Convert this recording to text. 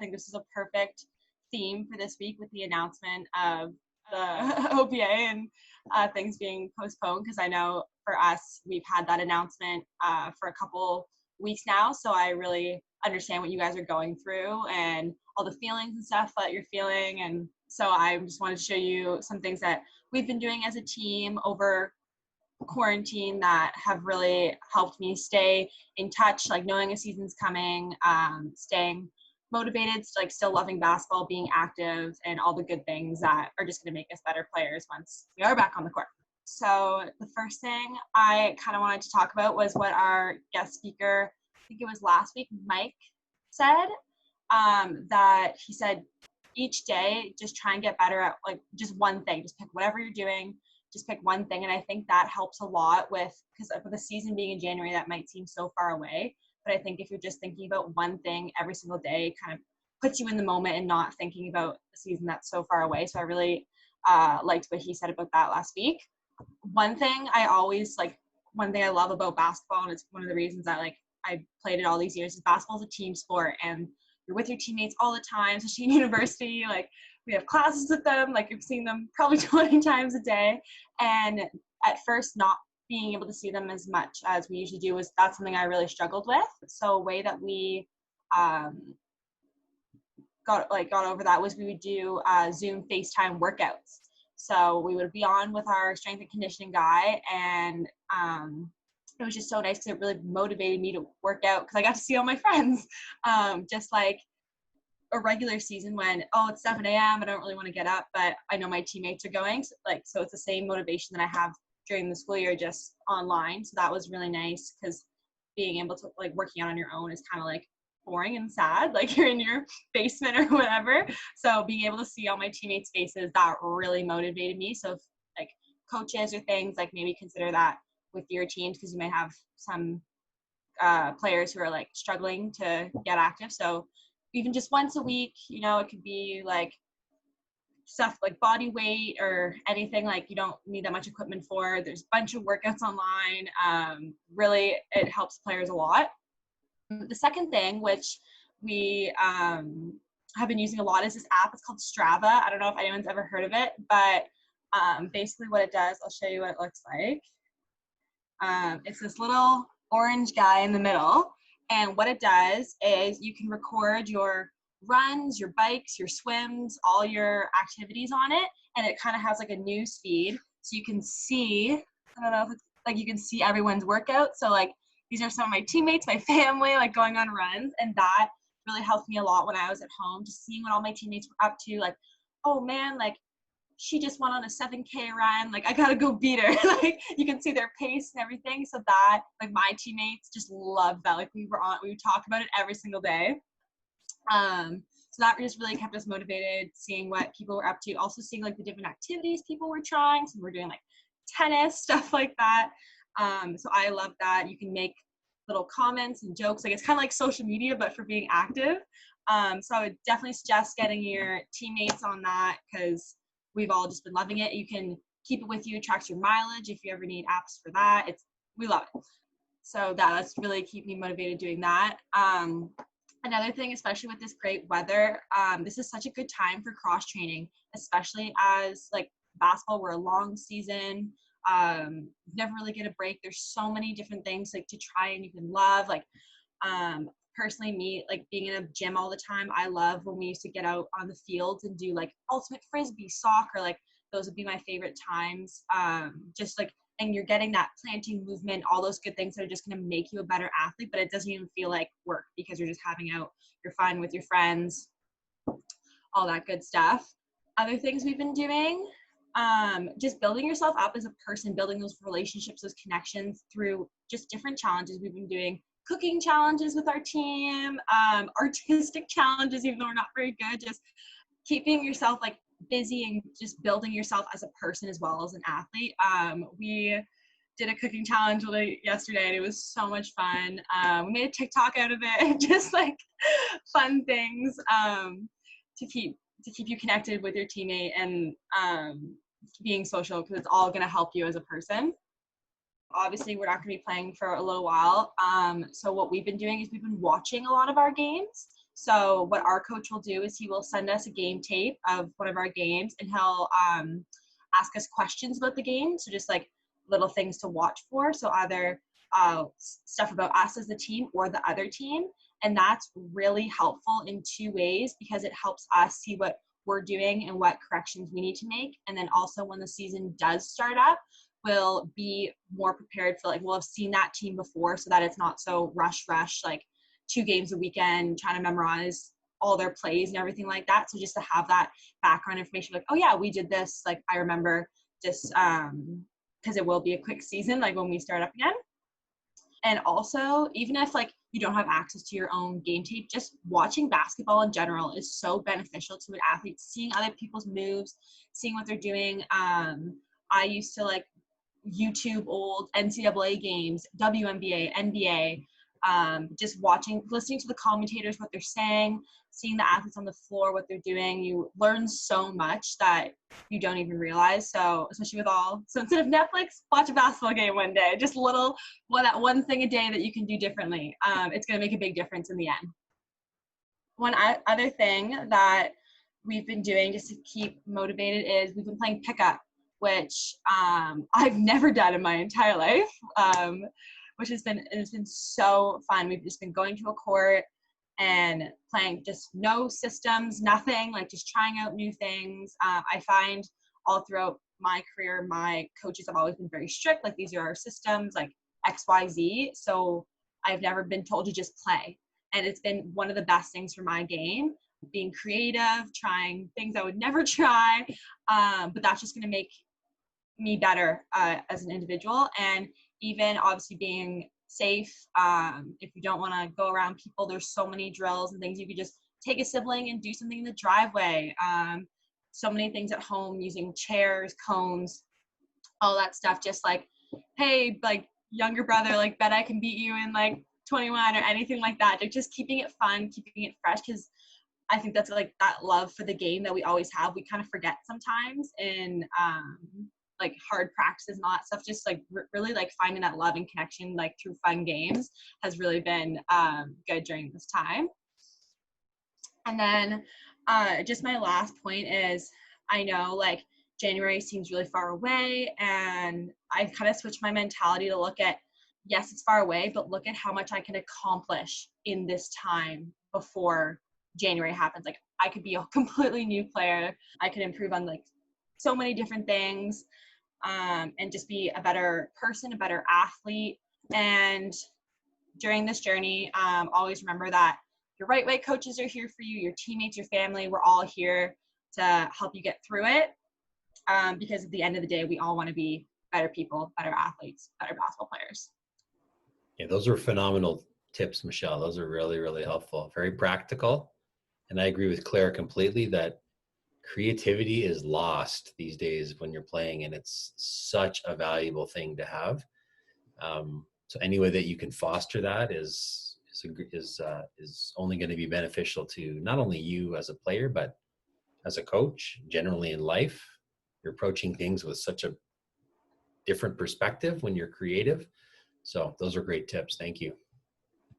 I think this is a perfect theme for this week with the announcement of the OPA and things being postponed, because I know for us, we've had that announcement for a couple weeks now. So I really understand what you guys are going through and all the feelings and stuff that you're feeling. And so I just wanted to show you some things that we've been doing as a team over quarantine that have really helped me stay in touch, like knowing a season's coming, staying motivated, like still loving basketball, being active, and all the good things that are just going to make us better players once we are back on the court. So the first thing I kind of wanted to talk about was what our guest speaker, I think it was last week, Mike, said, that he said each day just try and get better at like just one thing. Just pick whatever you're doing, just pick one thing. And I think that helps a lot with, because with the season being in January, that might seem so far away. But I think if you're just thinking about one thing every single day, kind of puts you in the moment and not thinking about the season that's so far away. So I really liked what he said about that last week. One thing I love about basketball, and it's one of the reasons I played it all these years, is basketball is a team sport, and you're with your teammates all the time, especially in university. Like, we have classes with them, like you've seen them probably 20 times a day. And at first, not being able to see them as much as we usually do, that's something I really struggled with. So a way that we got over that was we would do Zoom FaceTime workouts. So we would be on with our strength and conditioning guy, and it was just so nice because it really motivated me to work out because I got to see all my friends. Just like a regular season when, it's 7 a.m. I don't really want to get up, but I know my teammates are going. So it's the same motivation that I have during the school year, just online. So that was really nice because being able to working out on your own is kind of like boring and sad, like you're in your basement or whatever. So being able to see all my teammates' faces, that really motivated me. So if coaches or things, maybe consider that with your teams, because you might have some players who are struggling to get active. So even just once a week, it could be stuff like body weight or anything you don't need that much equipment for. There's a bunch of workouts online. Really, it helps players a lot. The second thing, which we have been using a lot, is this app. It's called Strava. I don't know if anyone's ever heard of it, but basically what it does, I'll show you what it looks like. It's this little orange guy in the middle. And what it does is you can record your runs, your bikes, your swims, all your activities on it. And it kind of has a news feed. So you can see, I don't know if it's you can see everyone's workout. So these are some of my teammates, my family, going on runs. And that really helped me a lot when I was at home, just seeing what all my teammates were up to. Oh man, she just went on a 7K run. I gotta go beat her. You can see their pace and everything. So that, my teammates just loved that. We would talk about it every single day. So that just really kept us motivated, seeing what people were up to. Also seeing the different activities people were trying. So we're doing tennis, stuff like that. So I love that. You can make little comments and jokes. It's kind of like social media, but for being active. So I would definitely suggest getting your teammates on that, because we've all just been loving it. You can keep it with you, tracks your mileage if you ever need apps for that. We love it. So that's really keep me motivated doing that. Another thing, especially with this great weather, this is such a good time for cross training, especially as basketball, we're a long season. You never really get a break. There's so many different things to try and you can love. Personally, me being in a gym all the time, I love when we used to get out on the fields and do ultimate frisbee, soccer. Those would be my favorite times. And you're getting that planting movement, all those good things that are just going to make you a better athlete, but it doesn't even feel like work because you're just having out, you're fun with your friends, all that good stuff. Other things we've been doing, just building yourself up as a person, building those relationships, those connections through just different challenges we've been doing. Cooking challenges with our team, artistic challenges, even though we're not very good, just keeping yourself busy and just building yourself as a person as well as an athlete. We did a cooking challenge yesterday, and it was so much fun. We made a TikTok out of it, just fun things to keep you connected with your teammate and being social, because it's all going to help you as a person. Obviously, we're not going to be playing for a little while. So what we've been doing is we've been watching a lot of our games. So what our coach will do is he will send us a game tape of one of our games, and he'll ask us questions about the game. So just like little things to watch for. So either stuff about us as the team or the other team. And that's really helpful in two ways, because it helps us see what we're doing and what corrections we need to make. And then also when the season does start up, we'll be more prepared for, like, we'll have seen that team before, so that it's not so rush, like 2 games a weekend trying to memorize all their plays and everything like that. So just to have that background information, like, oh yeah, we did this. Like, I remember just because it will be a quick season, like when we start up again. And also, even if like you don't have access to your own game tape, just watching basketball in general is so beneficial to an athlete. Seeing other people's moves, seeing what they're doing. I used to like YouTube old NCAA games, WNBA, NBA, just listening to the commentators, what they're saying, seeing the athletes on the floor, what they're doing. You learn so much that you don't even realize. So especially so instead of Netflix, watch a basketball game one day. Just that one thing a day that you can do differently. It's going to make a big difference in the end. One other thing that we've been doing just to keep motivated is we've been playing pickup, which I've never done in my entire life, which it's been so fun. We've just been going to a court and playing, just no systems, nothing, like just trying out new things. I find all throughout my career, my coaches have always been very strict, like these are our systems, like XYZ. So I've never been told to just play. And it's been one of the best things for my game, being creative, trying things I would never try. But that's just going to make me better as an individual. And even obviously being safe. If you don't want to go around people, there's so many drills and things. You could just take a sibling and do something in the driveway. So many things at home, using chairs, cones, all that stuff. Just like, hey, like younger brother, like bet I can beat you in like 21 or anything like that. They're just keeping it fun, keeping it fresh, because I think that's like that love for the game that we always have. We kind of forget sometimes in like hard practices and all that stuff. Just like really like finding that love and connection like through fun games has really been good during this time. And then just my last point is, I know like January seems really far away, and I've kind of switched my mentality to look at, yes, it's far away, but look at how much I can accomplish in this time before January happens. Like I could be a completely new player. I could improve on like so many different things, and just be a better person, a better athlete. And during this journey, always remember that your right way coaches are here for you, your teammates, your family, we're all here to help you get through it. Because at the end of the day, we all want to be better people, better athletes, better basketball players. Yeah, those are phenomenal tips, Michelle. Those are really, really helpful. Very practical. And I agree with Claire completely that creativity is lost these days when you're playing, and it's such a valuable thing to have. So any way that you can foster that is only going to be beneficial to not only you as a player, but as a coach, generally in life. You're approaching things with such a different perspective when you're creative. So those are great tips. Thank you.